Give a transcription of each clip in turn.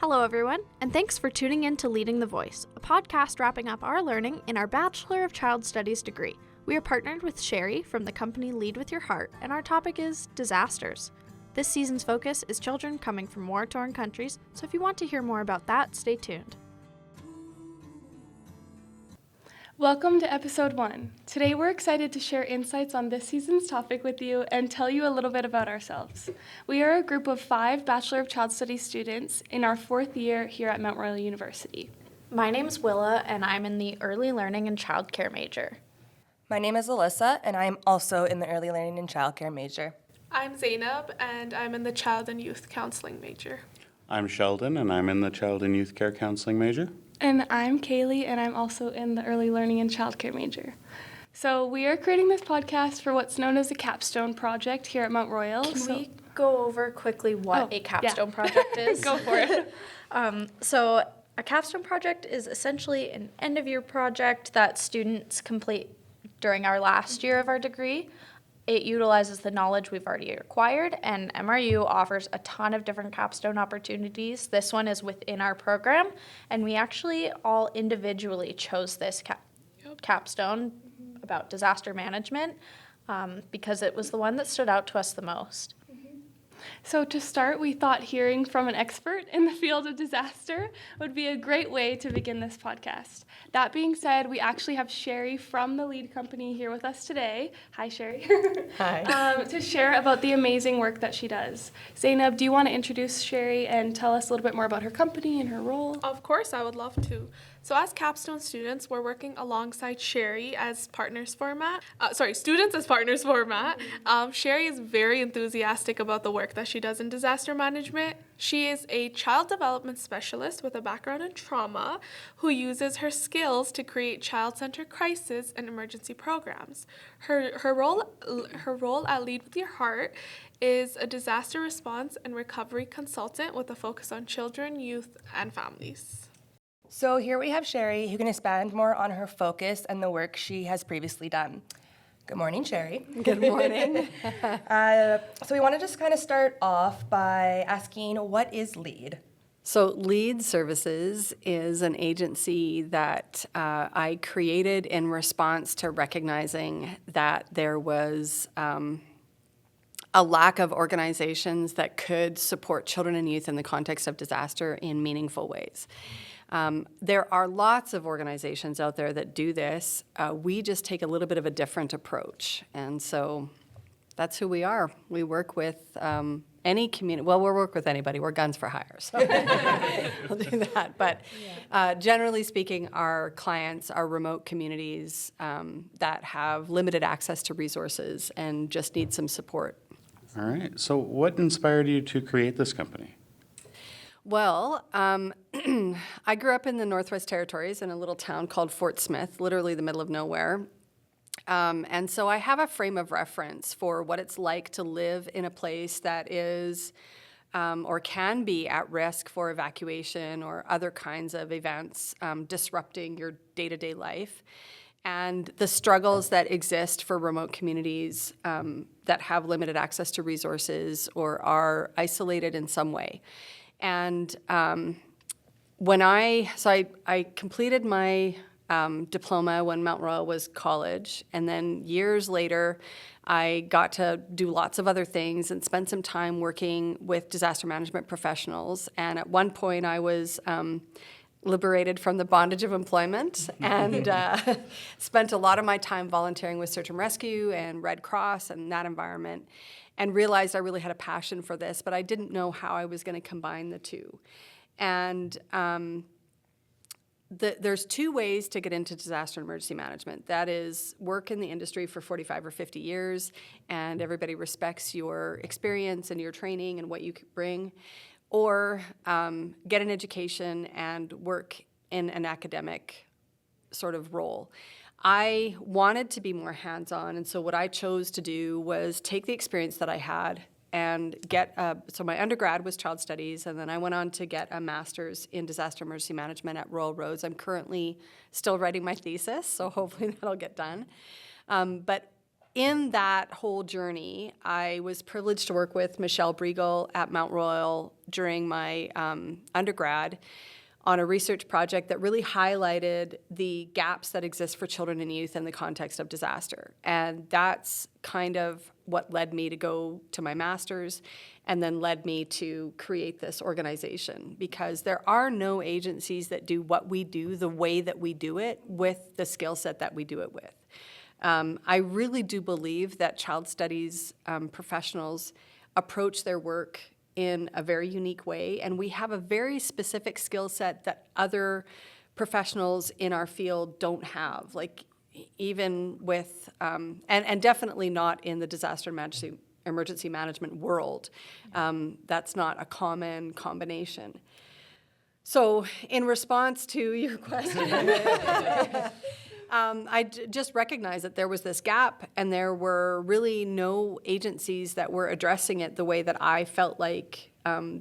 Hello, everyone, and thanks for tuning in to Leading the Voice, a podcast wrapping up our learning in our Bachelor of Child Studies degree. We are partnered with Sheri from the company Lead with Your Heart, and our topic is disasters. This season's focus is children coming from war-torn countries, so if you want to hear more about that, stay tuned. Welcome to episode 1. Today we're excited to share insights on this season's topic with you and tell you a little bit about ourselves. We are a group of 5 Bachelor of Child Studies students in our 4th year here at Mount Royal University. My name's Willa, and I'm in the Early Learning and Childcare major. My name is Alyssa, and I'm also in the Early Learning and Childcare major. I'm Zainab, and I'm in the Child and Youth Counseling major. I'm Sheldon, and I'm in the Child and Youth Care Counseling major. And I'm Kaylee, and I'm also in the Early Learning and Childcare major. So we are creating this podcast for what's known as a capstone project here at Mount Royal. Can we go over quickly what a capstone project is? Go for it. So a capstone project is essentially an end-of-year project that students complete during our last year of our degree. It utilizes the knowledge we've already acquired, and MRU offers a ton of different capstone opportunities. This one is within our program, and we actually all individually chose this capstone about disaster management because it was the one that stood out to us the most. So to start, we thought hearing from an expert in the field of disaster would be a great way to begin this podcast. That being said, we actually have Sheri from the Lead company here with us today. Hi, Sheri. Hi. To share about the amazing work that she does. Zainab, do you want to introduce Sheri and tell us a little bit more about her company and her role? Of course, I would love to. So as capstone students, we're working alongside Sheri as partners format. Students as partners format. Sheri is very enthusiastic about the work that she does in disaster management. She is a child development specialist with a background in trauma who uses her skills to create child-centered crisis and emergency programs. Her role at Lead with Your Heart is a disaster response and recovery consultant with a focus on children, youth, and families. So here we have Sheri, who can expand more on her focus and the work she has previously done. Good morning, Sheri. Good morning. So we want to just kind of start off by asking, what is LEAD? So Lead Services is an agency that I created in response to recognizing that there was a lack of organizations that could support children and youth in the context of disaster in meaningful ways. There are lots of organizations out there that do this. We just take a little bit of a different approach. And so that's who we are. We work with any community. Well, we'll work with anybody. We're guns for hire. So we'll do that. But generally speaking, our clients are remote communities that have limited access to resources and just need some support. All right. So what inspired you to create this company? Well, I grew up in the Northwest Territories in a little town called Fort Smith, literally the middle of nowhere. And so I have a frame of reference for what it's like to live in a place that is or can be at risk for evacuation or other kinds of events disrupting your day-to-day life. And the struggles that exist for remote communities that have limited access to resources or are isolated in some way. And when I completed my diploma when Mount Royal was college, and then years later, I got to do lots of other things and spend some time working with disaster management professionals. And at one point, I was liberated from the bondage of employment and spent a lot of my time volunteering with Search and Rescue and Red Cross and that environment, and realized I really had a passion for this, but I didn't know how I was going to combine the two. And there's 2 ways to get into disaster and emergency management. That is work in the industry for 45 or 50 years, and everybody respects your experience and your training and what you could bring, or get an education and work in an academic sort of role. I wanted to be more hands-on, and so what I chose to do was take the experience that I had and get, so my undergrad was child studies, and then I went on to get a master's in disaster emergency management at Royal Roads. I'm currently still writing my thesis, so hopefully that'll get done. But in that whole journey, I was privileged to work with Michelle Briegel at Mount Royal during my undergrad on a research project that really highlighted the gaps that exist for children and youth in the context of disaster. And that's kind of what led me to go to my master's and then led me to create this organization, because there are no agencies that do what we do the way that we do it with the skill set that we do it with. I really do believe that child studies professionals approach their work in a very unique way, and we have a very specific skill set that other professionals in our field don't have, like even with, and definitely not in the disaster emergency management world. That's not a common combination. So in response to your question, I just recognized that there was this gap, and there were really no agencies that were addressing it the way that I felt like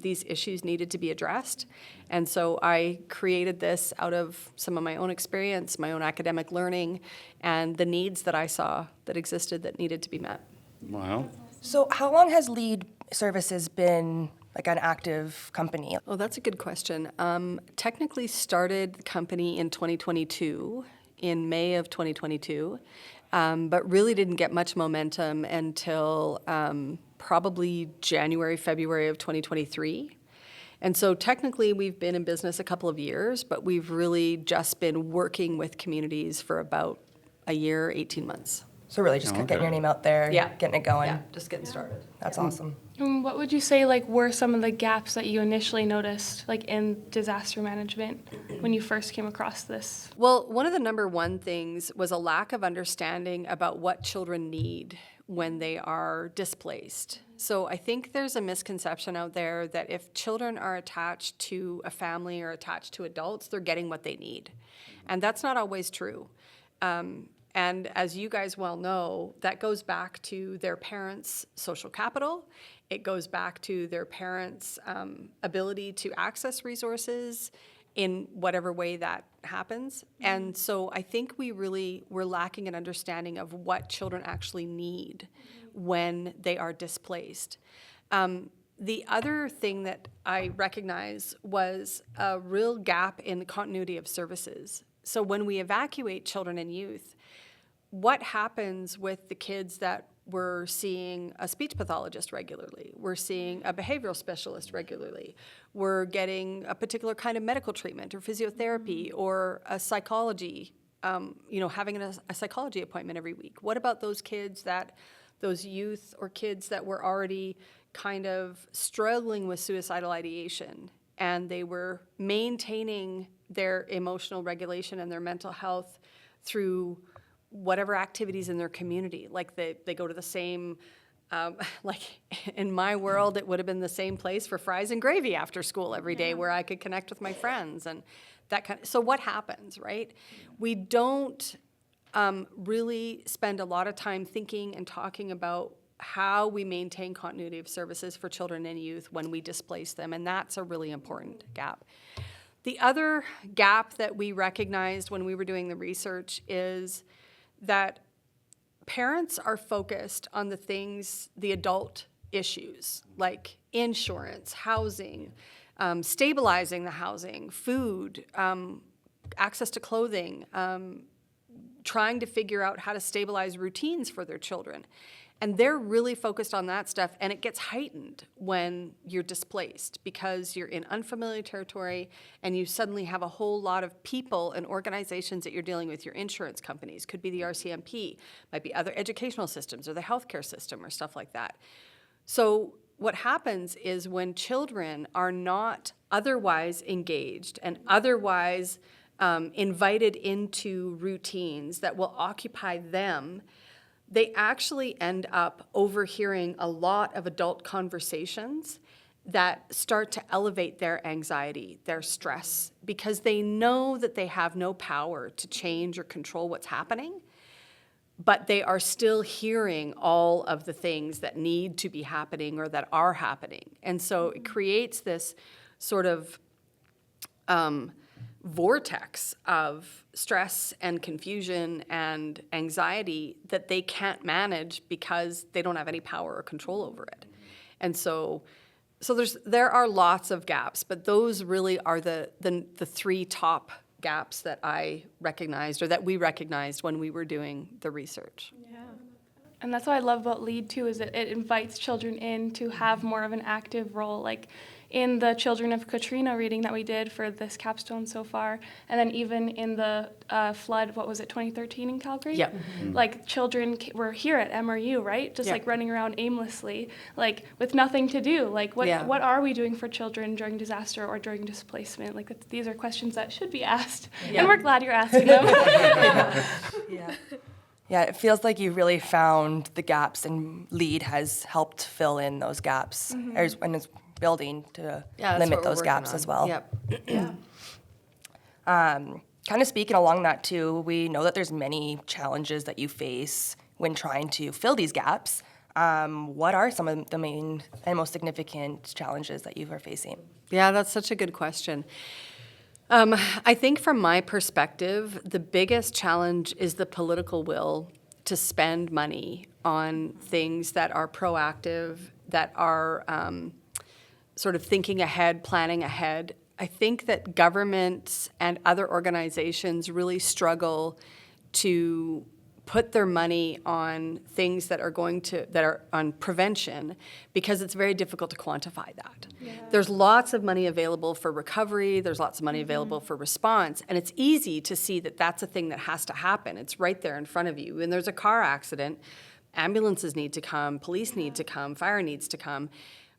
these issues needed to be addressed. And so I created this out of some of my own experience, my own academic learning, and the needs that I saw that existed that needed to be met. Wow. So how long has Lead Services been like an active company? Oh, that's a good question. Technically started the company in 2022. In May of 2022, but really didn't get much momentum until probably January, February of 2023. And so technically we've been in business a couple of years, but we've really just been working with communities for about a year, 18 months. So really just getting your name out there, Yeah. getting it going. Yeah, just getting started. That's awesome. And what would you say like were some of the gaps that you initially noticed like in disaster management when you first came across this? Well, one of the number one things was a lack of understanding about what children need when they are displaced. So I think there's a misconception out there that if children are attached to a family or attached to adults, they're getting what they need. And that's not always true. And as you guys well know, that goes back to their parents' social capital. It goes back to their parents' ability to access resources in whatever way that happens. And so I think we're lacking an understanding of what children actually need when they are displaced. The other thing that I recognize was a real gap in the continuity of services. So when we evacuate children and youth, what happens with the kids that we're seeing a speech pathologist regularly, we're seeing a behavioral specialist regularly, we're getting a particular kind of medical treatment or physiotherapy or a psychology, having a psychology appointment every week? What about those youth or kids that were already kind of struggling with suicidal ideation, and they were maintaining their emotional regulation and their mental health through whatever activities in their community? Like they go to the same, like in my world, it would have been the same place for fries and gravy after school every day where I could connect with my friends and that kind of, so what happens, right? We don't really spend a lot of time thinking and talking about how we maintain continuity of services for children and youth when we displace them, and that's a really important gap. The other gap that we recognized when we were doing the research is that parents are focused on the adult issues, like insurance, housing, stabilizing the housing, food, access to clothing, trying to figure out how to stabilize routines for their children. And they're really focused on that stuff, and it gets heightened when you're displaced because you're in unfamiliar territory and you suddenly have a whole lot of people and organizations that you're dealing with. Your insurance companies, could be the RCMP, might be other educational systems or the healthcare system or stuff like that. So what happens is when children are not otherwise engaged and otherwise invited into routines that will occupy them, they actually end up overhearing a lot of adult conversations that start to elevate their anxiety, their stress, because they know that they have no power to change or control what's happening, but they are still hearing all of the things that need to be happening or that are happening. And so it creates this sort of vortex of stress and confusion and anxiety that they can't manage because they don't have any power or control over it. And so there are lots of gaps, but those really are the three top gaps that I recognized or that we recognized when we were doing the research. And that's what I love about LEAD too, is that it invites children in to have more of an active role, like in the Children of Katrina reading that we did for this capstone so far, and then even in the flood, what was it, 2013 in Calgary? Yep. Like children were here at MRU, right? Just Yeah. like running around aimlessly, like with nothing to do. Like what Yeah. what are we doing for children during disaster or during displacement? Like these are questions that should be asked, and we're glad you're asking them. Yeah, it feels like you really found the gaps, and LEAD has helped fill in those gaps, and it's building to Yeah, that's limit what we're those gaps working as on. well. Yep. Kind of speaking along that too, we know that there's many challenges that you face when trying to fill these gaps. What are some of the main and most significant challenges that you are facing? Yeah, that's such a good question. I think from my perspective, the biggest challenge is the political will to spend money on things that are proactive, that are sort of thinking ahead, planning ahead. I think that governments and other organizations really struggle to put their money on things that are on prevention because it's very difficult to quantify that. Yeah. There's lots of money available for recovery, there's lots of money available for response, and it's easy to see that that's a thing that has to happen. It's right there in front of you. When there's a car accident, ambulances need to come, police need to come, fire needs to come,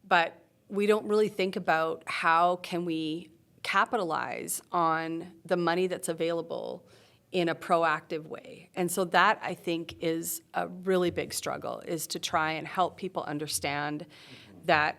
but we don't really think about how can we capitalize on the money that's available in a proactive way. And so that, I think, is a really big struggle, is to try and help people understand that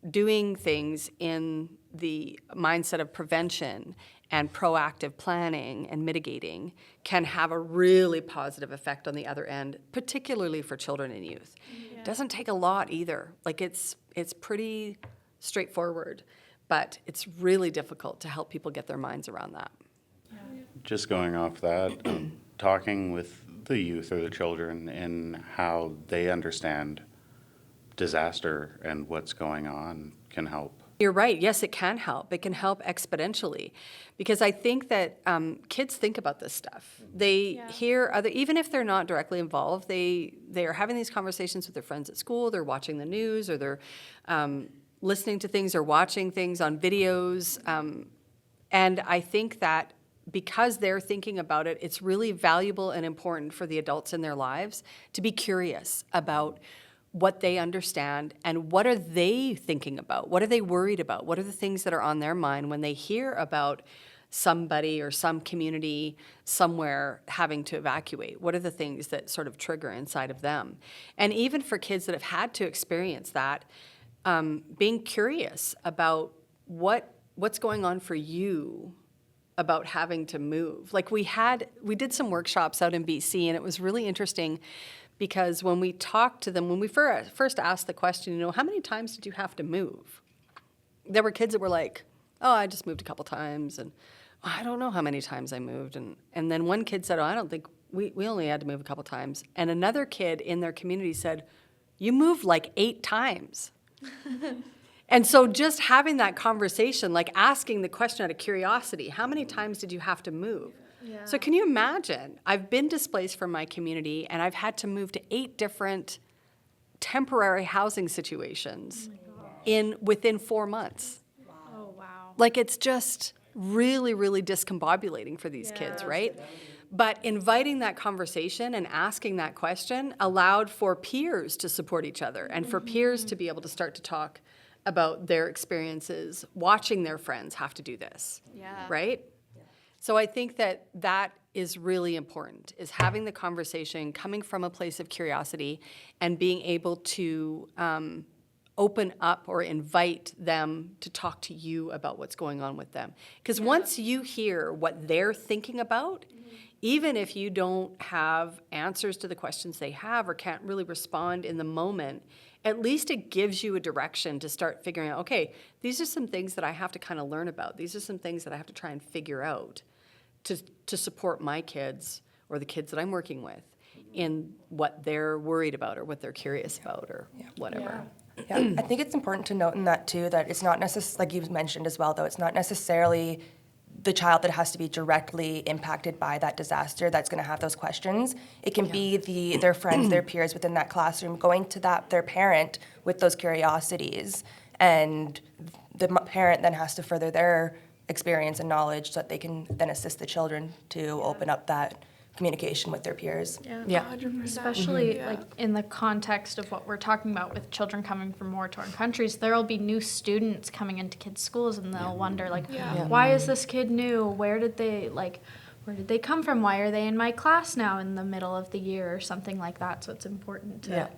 doing things in the mindset of prevention and proactive planning and mitigating can have a really positive effect on the other end, particularly for children and youth. It doesn't take a lot either. Like it's pretty straightforward, but it's really difficult to help people get their minds around that. Just going off that, talking with the youth or the children and how they understand disaster and what's going on can help. You're right. Yes, it can help. It can help exponentially because I think that kids think about this stuff. They hear other, even if they're not directly involved, they are having these conversations with their friends at school, they're watching the news, or they're listening to things or watching things on videos. And I think that because they're thinking about it, it's really valuable and important for the adults in their lives to be curious about what they understand and what are they thinking about? What are they worried about? What are the things that are on their mind when they hear about somebody or some community somewhere having to evacuate? What are the things that sort of trigger inside of them? And even for kids that have had to experience that, being curious about what's going on for you about having to move. Like we did some workshops out in BC, and it was really interesting because when we talked to them, when we first asked the question, how many times did you have to move? There were kids that were like, oh, I just moved a couple times, and I don't know how many times I moved. And then one kid said, oh, I don't think, we only had to move a couple times. And another kid in their community said, you moved like 8 times. And so just having that conversation, like asking the question out of curiosity, how many times did you have to move? Yeah. So can you imagine? I've been displaced from my community, and I've had to move to 8 different temporary housing situations within 4 months. Wow. Oh, wow. Like it's just really, really discombobulating for these kids, right? But inviting that conversation and asking that question allowed for peers to support each other and for peers to be able to start to talk about their experiences, watching their friends have to do this, right? So I think that is really important, is having the conversation, coming from a place of curiosity, and being able to open up or invite them to talk to you about what's going on with them. Because once you hear what they're thinking about, even if you don't have answers to the questions they have or can't really respond in the moment, at least it gives you a direction to start figuring out, okay, these are some things that I have to kind of learn about. These are some things that I have to try and figure out to support my kids or the kids that I'm working with in what they're worried about or what they're curious about or whatever. Yeah, I think it's important to note in that too that it's not necessarily, like you mentioned as well, though, it's not necessarily the child that has to be directly impacted by that disaster that's going to have those questions. It can be their friends, their peers within that classroom going to their parent with those curiosities, and the parent then has to further their experience and knowledge so that they can then assist the children to open up that communication with their peers. Yeah. 100%. Especially Yeah. like in the context of what we're talking about with children coming from war-torn countries, there will be new students coming into kids' schools and they'll wonder like, why is this kid new? Where did they come from? Why are they in my class now in the middle of the year or something like that? So it's important to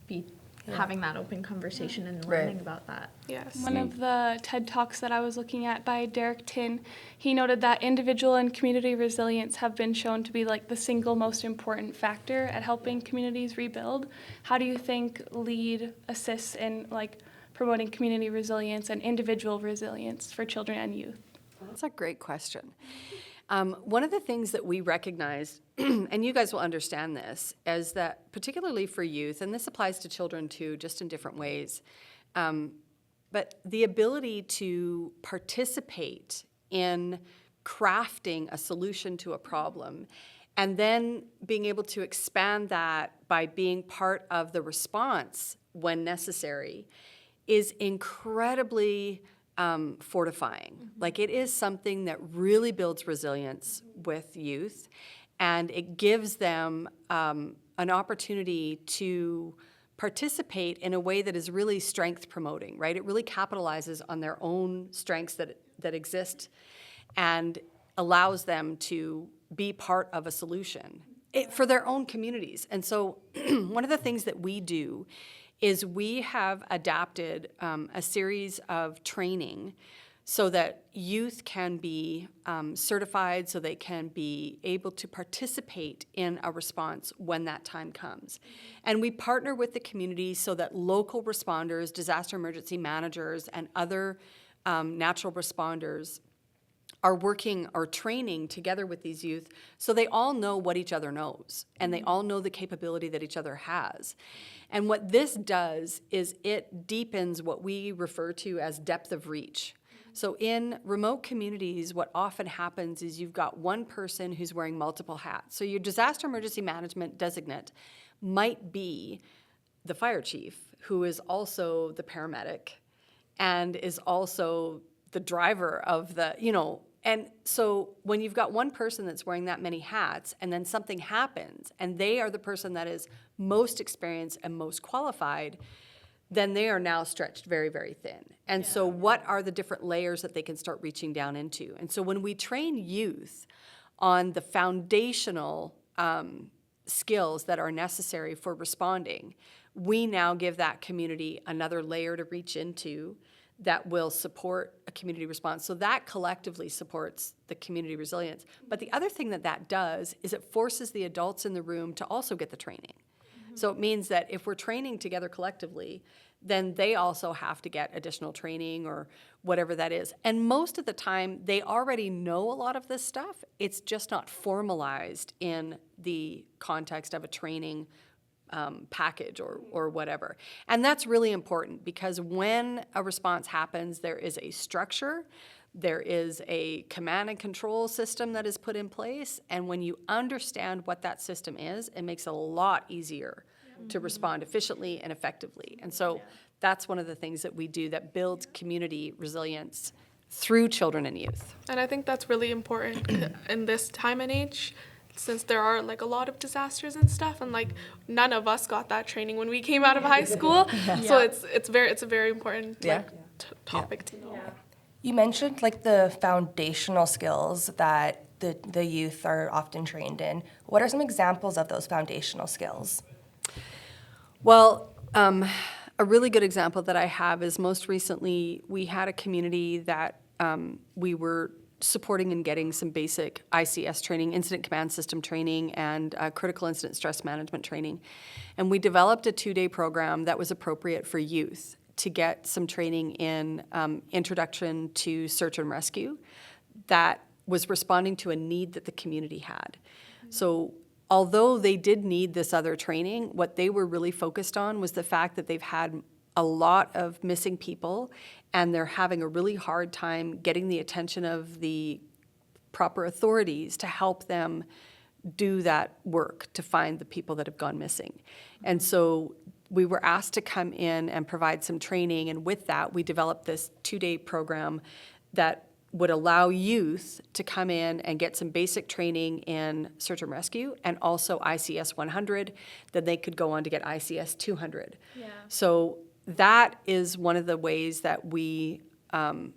be having that open conversation and learning about that. Yes. One of the TED Talks that I was looking at by Derek Tin, he noted that individual and community resilience have been shown to be like the single most important factor at helping communities rebuild. How do you think LEAD assists in like promoting community resilience and individual resilience for children and youth? That's a great question. One of the things that we recognize, and you guys will understand this, is that particularly for youth, and this applies to children too, just in different ways, but the ability to participate in crafting a solution to a problem and then being able to expand that by being part of the response when necessary is incredibly fortifying. Like it is something that really builds resilience with youth, and it gives them an opportunity to participate in a way that is really strength promoting, right? It really capitalizes on their own strengths that exist and allows them to be part of a solution for their own communities. And so one of the things that we do is we have adapted a series of training so that youth can be certified, so they can be able to participate in a response when that time comes. And we partner with the community so that local responders, disaster emergency managers, and other natural responders are working or training together with these youth so they all know what each other knows and they all know the capability that each other has. And what this does is it deepens what we refer to as depth of reach. So in remote communities, what often happens is you've got one person who's wearing multiple hats. So your disaster emergency management designate might be the fire chief, who is also the paramedic and is also the driver of the, and so when you've got one person that's wearing that many hats and then something happens and they are the person that is most experienced and most qualified, then they are now stretched very, very thin. And so what are the different layers that they can start reaching down into? And so when we train youth on the foundational skills that are necessary for responding, we now give that community another layer to reach into that will support a community response. So that collectively supports the community resilience. But the other thing that does is it forces the adults in the room to also get the training. So it means that if we're training together collectively, then they also have to get additional training or whatever that is. And most of the time, they already know a lot of this stuff. It's just not formalized in the context of a training package or whatever. And that's really important because when a response happens, there is a structure, there is a command and control system that is put in place, and when you understand what that system is, it makes it a lot easier to respond efficiently and effectively. And so that's one of the things that we do that builds community resilience through children and youth. And I think that's really important in this time and age, since there are like a lot of disasters and stuff, and like none of us got that training when we came out of high school. So it's a very important topic to know. You mentioned like the foundational skills that the youth are often trained in. What are some examples of those foundational skills? Well, a really good example that I have is most recently we had a community that we were supporting and getting some basic ICS training, incident command system training, and critical incident stress management training. And we developed a 2-day program that was appropriate for youth to get some training in introduction to search and rescue that was responding to a need that the community had. So although they did need this other training, what they were really focused on was the fact that they've had a lot of missing people, and they're having a really hard time getting the attention of the proper authorities to help them do that work to find the people that have gone missing. And so we were asked to come in and provide some training, and with that, we developed this 2-day program that would allow youth to come in and get some basic training in search and rescue and also ICS 100. Then they could go on to get ICS 200. Yeah. So that is one of the ways that we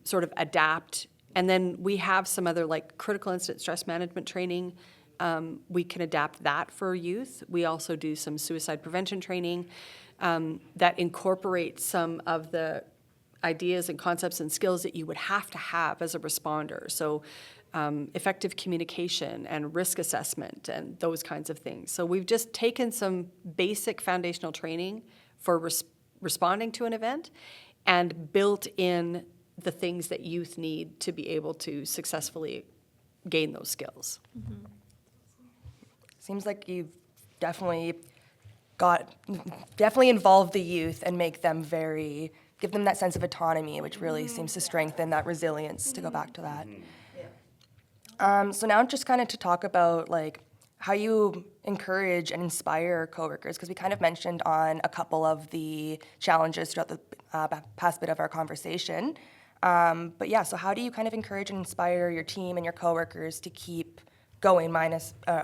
sort of adapt. And then we have some other like critical incident stress management training. We can adapt that for youth. We also do some suicide prevention training that incorporates some of the ideas and concepts and skills that you would have to have as a responder. So effective communication and risk assessment and those kinds of things. So we've just taken some basic foundational training for responding to an event and built in the things that youth need to be able to successfully gain those skills. Seems like you've definitely involved the youth and give them that sense of autonomy, which really seems to strengthen that resilience, to go back to that. So now just kind of to talk about like how you encourage and inspire coworkers, because we kind of mentioned on a couple of the challenges throughout the past bit of our conversation. But yeah, so how do you kind of encourage and inspire your team and your coworkers to keep going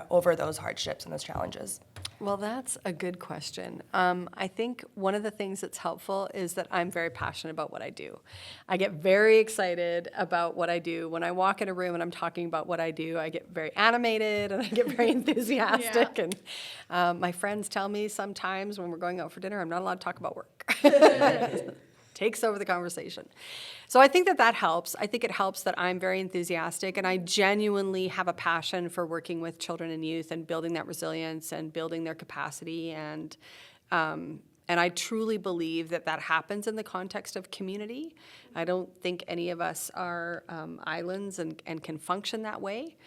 over those hardships and those challenges? Well, that's a good question. I think one of the things that's helpful is that I'm very passionate about what I do. I get very excited about what I do. When I walk in a room and I'm talking about what I do, I get very animated and I get very enthusiastic. And my friends tell me sometimes when we're going out for dinner, I'm not allowed to talk about work. Takes over the conversation. So I think that helps. I think it helps that I'm very enthusiastic and I genuinely have a passion for working with children and youth and building that resilience and building their capacity. And I truly believe that happens in the context of community. I don't think any of us are islands and can function that way.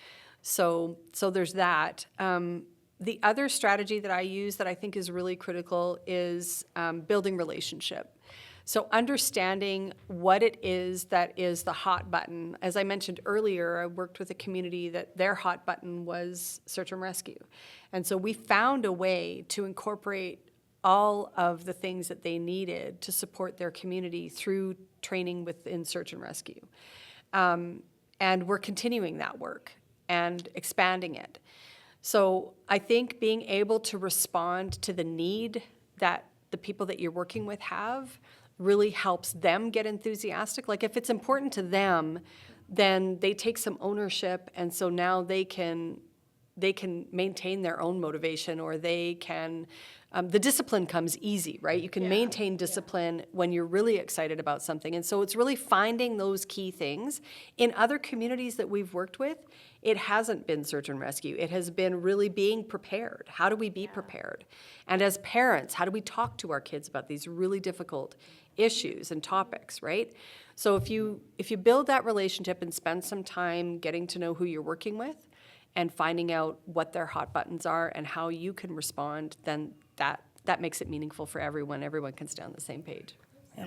So there's that. The other strategy that I use that I think is really critical is building relationship. So understanding what it is that is the hot button. As I mentioned earlier, I worked with a community that their hot button was search and rescue. And so we found a way to incorporate all of the things that they needed to support their community through training within search and rescue. And we're continuing that work and expanding it. So I think being able to respond to the need that the people that you're working with have really helps them get enthusiastic. Like if it's important to them, then they take some ownership, and so now they can maintain their own motivation, or they can, the discipline comes easy, right? You can maintain discipline when you're really excited about something. And so it's really finding those key things. In other communities that we've worked with, it hasn't been search and rescue. It has been really being prepared. How do we be prepared? And as parents, how do we talk to our kids about these really difficult issues and topics, right? So if you build that relationship and spend some time getting to know who you're working with and finding out what their hot buttons are and how you can respond, then that makes it meaningful for everyone. Everyone can stay on the same page. Yeah.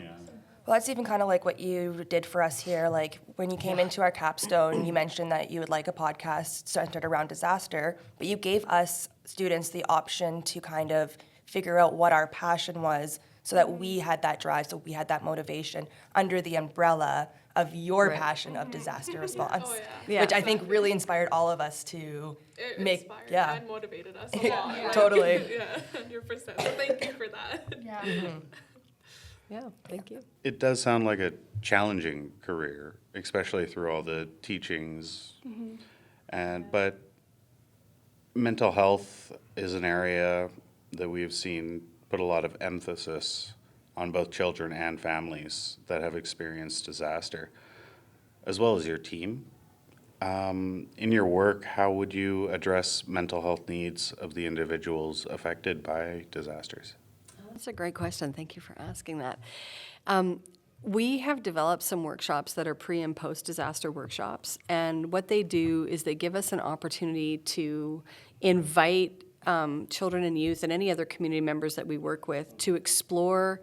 Well, that's even kind of like what you did for us here. Like when you came into our capstone, you mentioned that you would like a podcast centered around disaster, but you gave us students the option to kind of figure out what our passion was so that we had that drive, so we had that motivation under the umbrella of your passion of disaster response, which I think really inspired all of us to make, and motivated us a lot. Like, Totally. Yeah, 100%. So thank you for that. Yeah, thank you. It does sound like a challenging career, especially through all the teachings. But mental health is an area that we've seen put a lot of emphasis on both children and families that have experienced disaster, as well as your team. In your work, how would you address mental health needs of the individuals affected by disasters? That's a great question. Thank you for asking that. We have developed some workshops that are pre and post disaster workshops. And what they do is they give us an opportunity to invite children and youth and any other community members that we work with to explore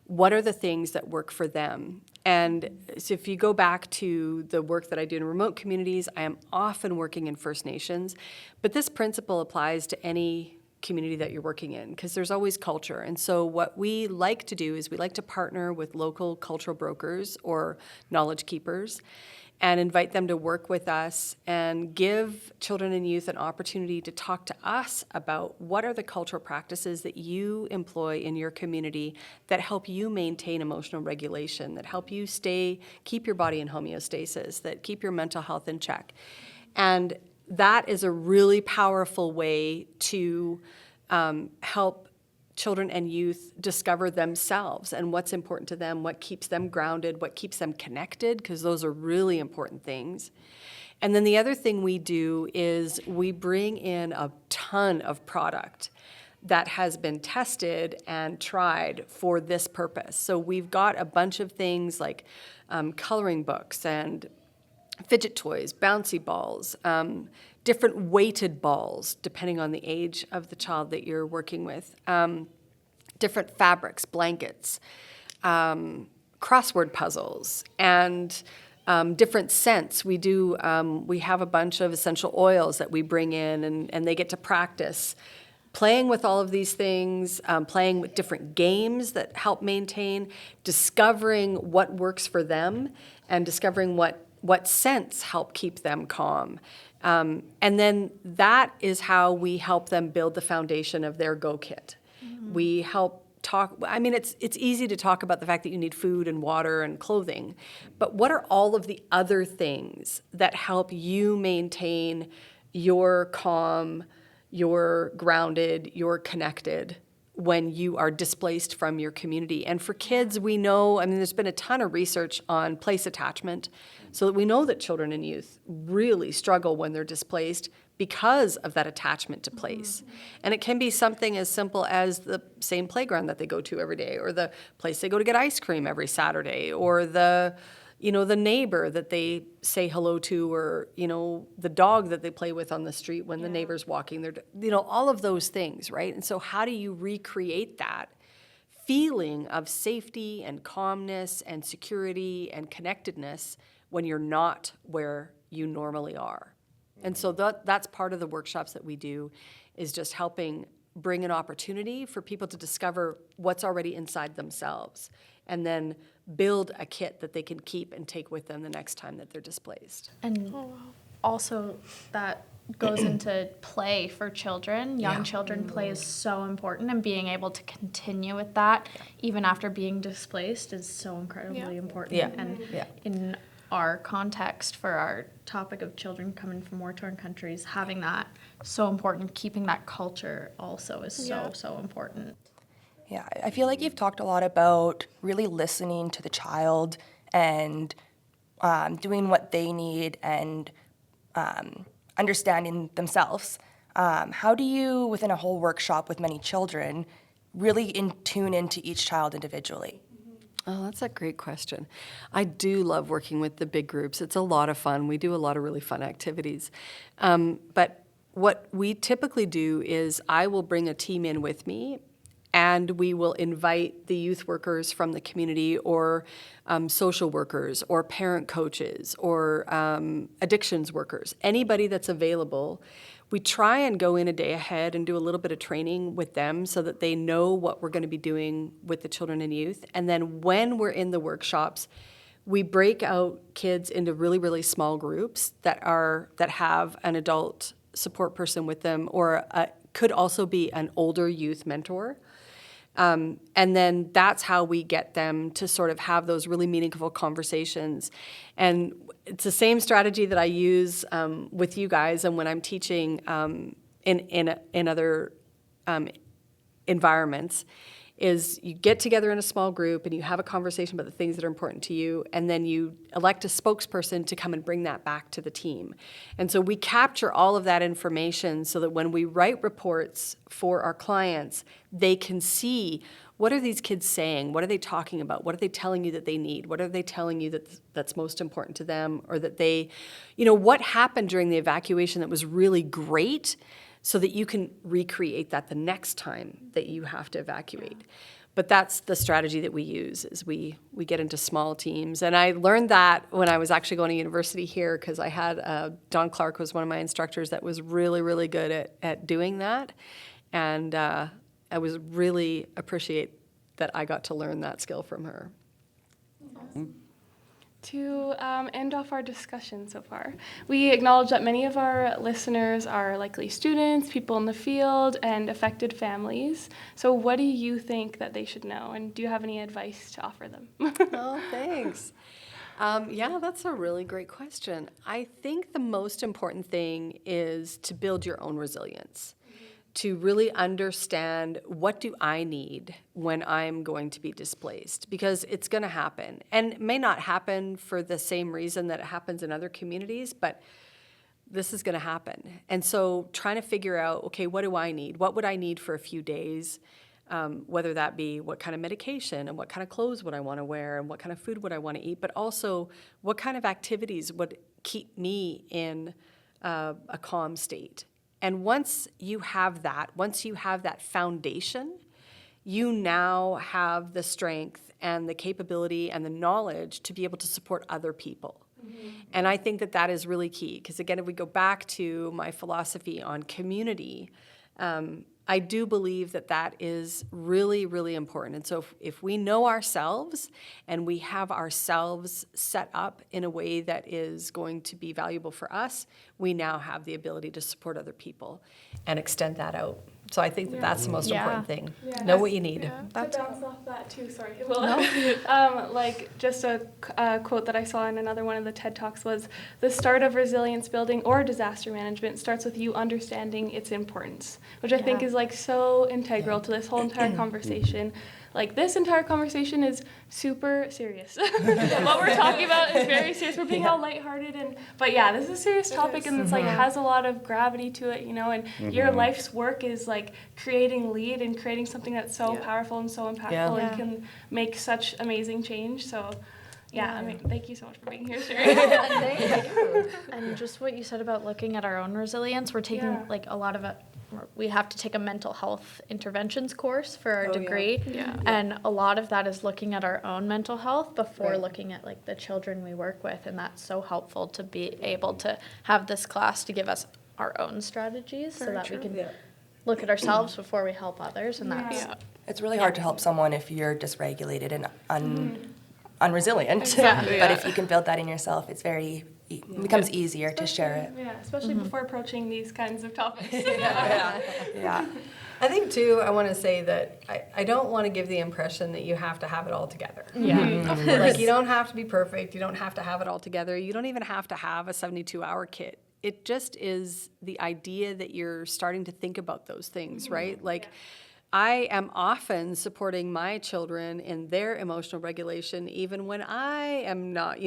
what are the things that work for them. And so if you go back to the work that I do in remote communities, I am often working in First Nations, but this principle applies to any community that you're working in because there's always culture. And so what we like to do is we like to partner with local cultural brokers or knowledge keepers and invite them to work with us and give children and youth an opportunity to talk to us about what are the cultural practices that you employ in your community that help you maintain emotional regulation, that help you keep your body in homeostasis, that keep your mental health in check. And that is a really powerful way to help children and youth discover themselves and what's important to them, what keeps them grounded, what keeps them connected, because those are really important things. And then the other thing we do is we bring in a ton of product that has been tested and tried for this purpose. So we've got a bunch of things like coloring books and fidget toys, bouncy balls, different weighted balls, depending on the age of the child that you're working with, different fabrics, blankets, crossword puzzles, and different scents. We have a bunch of essential oils that we bring in, and they get to practice playing with all of these things, playing with different games that help maintain, discovering what works for them, and discovering what scents help keep them calm. And then that is how we help them build the foundation of their Go Kit. We help talk, it's easy to talk about the fact that you need food and water and clothing, but what are all of the other things that help you maintain your calm, you're grounded, you're connected when you are displaced from your community? And for kids, we know, there's been a ton of research on place attachment, so that we know that children and youth really struggle when they're displaced because of that attachment to place. And it can be something as simple as the same playground that they go to every day, or the place they go to get ice cream every Saturday, or the neighbor that they say hello to, or, the dog that they play with on the street when the neighbor's walking their, all of those things, right? And so how do you recreate that feeling of safety and calmness and security and connectedness when you're not where you normally are? And so that's part of the workshops that we do, is just helping bring an opportunity for people to discover what's already inside themselves, and then build a kit that they can keep and take with them the next time that they're displaced. And also that goes into play for children. Young children, play is so important, and being able to continue with that even after being displaced is so incredibly important. And in our context for our topic of children coming from war-torn countries, having that so important, keeping that culture also is so important. Yeah, I feel like you've talked a lot about really listening to the child and doing what they need and understanding themselves. How do you, within a whole workshop with many children, really tune into each child individually? Oh, that's a great question. I do love working with the big groups. It's a lot of fun. We do a lot of really fun activities. But what we typically do is I will bring a team in with me, and we will invite the youth workers from the community, or social workers, or parent coaches, or addictions workers, anybody that's available. We try and go in a day ahead and do a little bit of training with them so that they know what we're going to be doing with the children and youth. And then when we're in the workshops, we break out kids into really, really small groups that have an adult support person with them, or could also be an older youth mentor. And then that's how we get them to sort of have those really meaningful conversations. And it's the same strategy that I use with you guys, and when I'm teaching in other environments, is you get together in a small group and you have a conversation about the things that are important to you, and then you elect a spokesperson to come and bring that back to the team. And so we capture all of that information so that when we write reports for our clients, they can see, what are these kids saying? What are they talking about? What are they telling you that they need? What are they telling you that's most important to them? Or that they, what happened during the evacuation that was really great, so that you can recreate that the next time that you have to evacuate. But that's the strategy that we use, is we get into small teams. And I learned that when I was actually going to university here, because I had Don Clark was one of my instructors that was really, really good at doing that. And I was really appreciate that I got to learn that skill from her. To end off our discussion so far, we acknowledge that many of our listeners are likely students, people in the field, and affected families. So what do you think that they should know, and do you have any advice to offer them? Oh, thanks. Yeah, that's a really great question. I think the most important thing is to build your own resilience, to really understand, what do I need when I'm going to be displaced? Because it's going to happen. And it may not happen for the same reason that it happens in other communities, but this is going to happen. And so trying to figure out, okay, what do I need? What would I need for a few days? Whether that be what kind of medication and what kind of clothes would I want to wear and what kind of food would I want to eat, but also what kind of activities would keep me in a calm state. And once you have that foundation, you now have the strength and the capability and the knowledge to be able to support other people. Mm-hmm. And I think that is really key, because again, if we go back to my philosophy on community, I do believe that is really, really important. And so if we know ourselves and we have ourselves set up in a way that is going to be valuable for us, we now have the ability to support other people and extend that out. So I think that's the most important thing. Yeah. Know what you need. To bounce off that too, sorry. Like just a quote that I saw in another one of the TED Talks was, the start of resilience building or disaster management starts with you understanding its importance, which I think is like so integral to this whole entire conversation. Like, this entire conversation is super serious. What we're talking about is very serious. We're being all lighthearted, but this is a serious topic, and it's like has a lot of gravity to it, and your life's work is like creating LEAD and creating something that's so powerful and so impactful and can make such amazing change. So I mean, thank you so much for being here, Sheri. Thank you. And just what you said about looking at our own resilience, we're taking like a lot of it. We have to take a mental health interventions course for our degree. And a lot of that is looking at our own mental health before looking at like the children we work with. And that's so helpful to be able to have this class to give us our own strategies so that we can look at ourselves before we help others. And that's It's really hard to help someone if you're dysregulated and unresilient. Exactly, But if you can build that in yourself, it becomes easier to share it. Yeah, especially before approaching these kinds of topics. Yeah. I think, too, I want to say that I don't want to give the impression that you have to have it all together. Like, you don't have to be perfect. You don't have to have it all together. You don't even have to have a 72-hour kit. It just is the idea that you're starting to think about those things, right? Like, I am often supporting my children in their emotional regulation, even when I am not.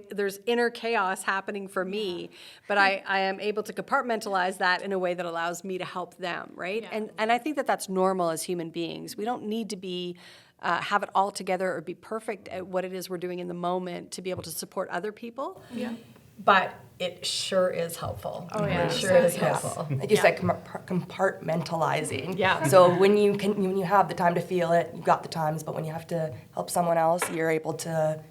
There's inner chaos happening for me, but I am able to compartmentalize that in a way that allows me to help them, right? And I think that that's normal as human beings. We don't need to be have it all together or be perfect at what it is we're doing in the moment to be able to support other people. Yeah. But it sure is helpful. Oh yeah, it sure is helpful. Like you said, compartmentalizing. Yeah. So when you have the time to feel it, you've got the times. But when you have to help someone else, you're able to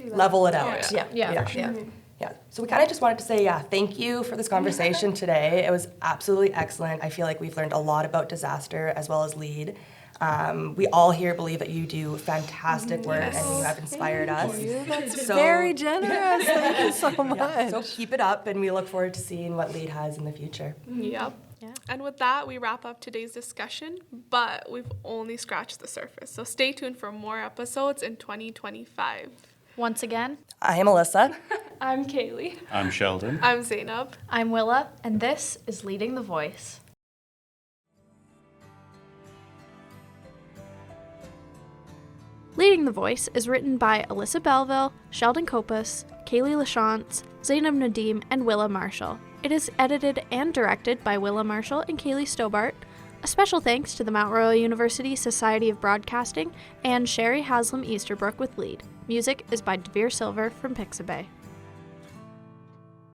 level it out. Yeah. So we kind of just wanted to say, thank you for this conversation today. It was absolutely excellent. I feel like we've learned a lot about disaster as well as LEAD. We all here believe that you do fantastic work and you have inspired us. That's very generous. Thank you so much. So keep it up, and we look forward to seeing what LEAD has in the future. Yep. Yeah. And with that, we wrap up today's discussion, but we've only scratched the surface. So stay tuned for more episodes in 2025. once again. I am Alyssa. I'm Kaylee. I'm Sheldon. I'm Zainab. I'm Willa, and this is Leading the Voice. Being the Voice is written by Alyssa Belleville, Sheldon Kopus, Kaylee Lachance, Zainab Nadim, and Willa Marshall. It is edited and directed by Willa Marshall and Kaylee Stobart. A special thanks to the Mount Royal University Society of Broadcasting and Sheri Haslam Easterbrook with lead. Music is by Devere Silver from Pixabay.